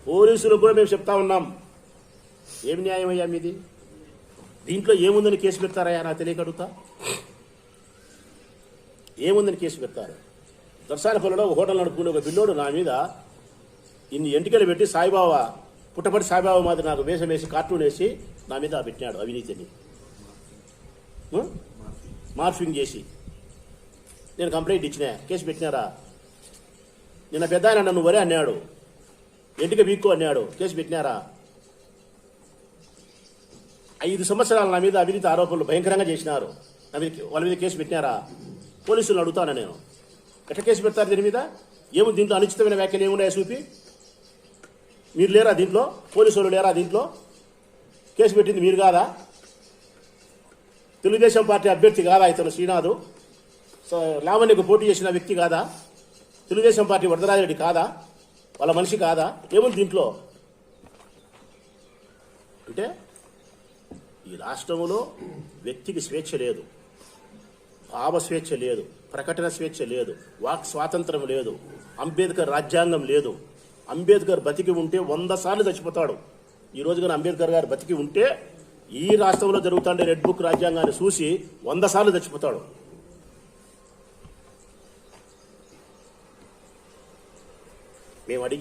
పోలీసులకు కూడా మేము చెప్తా ఉన్నాం. ఏమి న్యాయం అయ్యా మీది? దీంట్లో ఏముందని కేసు పెడతారయ్యా? నాకు తెలియక అడుగుతా. ఏముందని కేసు పెడతారు? దర్శనపల్లిలో హోటల్ నడుపుకునే ఒక పిల్లోడు నా మీద ఇన్ని ఎంటికలు పెట్టి సాయిబాబా పుట్టపడి సాయిబాబా మాదిరి నాకు వేషం వేసి కార్టూన్ వేసి నా మీద పెట్టినాడు అవినీతిని మార్ఫింగ్ చేసి. నేను కంప్లైంట్ ఇచ్చినా, కేసు పెట్టినారా? నిన్న పెద్ద ఆయన నన్ను వరే అన్నాడు, ఎంటిక వీక్కు అన్నాడు, కేసు పెట్టినారా? 5 సంవత్సరాలు నా మీద అవినీతి ఆరోపణలు భయంకరంగా చేసినారు. వాళ్ళ మీద కేసు పెట్టినారా? పోలీసులు అడుగుతాను నేను. ఎట్లా కేసు పెడతారు దీని మీద? ఏముంది దీంట్లో? అనుచితమైన వ్యాఖ్యలు ఏమున్నాయా చూపి. మీరు లేరా దీంట్లో? పోలీసు వాళ్ళు లేరా దీంట్లో? కేసు పెట్టింది మీరు కాదా? తెలుగుదేశం పార్టీ అభ్యర్థి కాదా ఇతను శ్రీనాథు? లావణ్యకు పోటీ చేసిన వ్యక్తి కాదా? తెలుగుదేశం పార్టీ వరదరాజరెడ్డి కాదా? వాళ్ళ మనిషి కాదా? ఏముంది దీంట్లో? అంటే ఈ రాష్ట్రంలో వ్యక్తికి స్వేచ్ఛ లేదు, భావ స్వేచ్ఛ లేదు, ప్రకటన స్వేచ్ఛ లేదు, వాక్ స్వాతంత్రం లేదు, అంబేద్కర్ రాజ్యాంగం లేదు. అంబేద్కర్ బతికి ఉంటే 100 సార్లు చచ్చిపోతాడు. ఈ రోజు కానీ అంబేద్కర్ గారు బతికి ఉంటే ఈ రాష్ట్రంలో జరుగుతుండే రెడ్ బుక్ రాజ్యాంగాన్ని చూసి 100 సార్లు చచ్చిపోతాడు. మేము అడిగి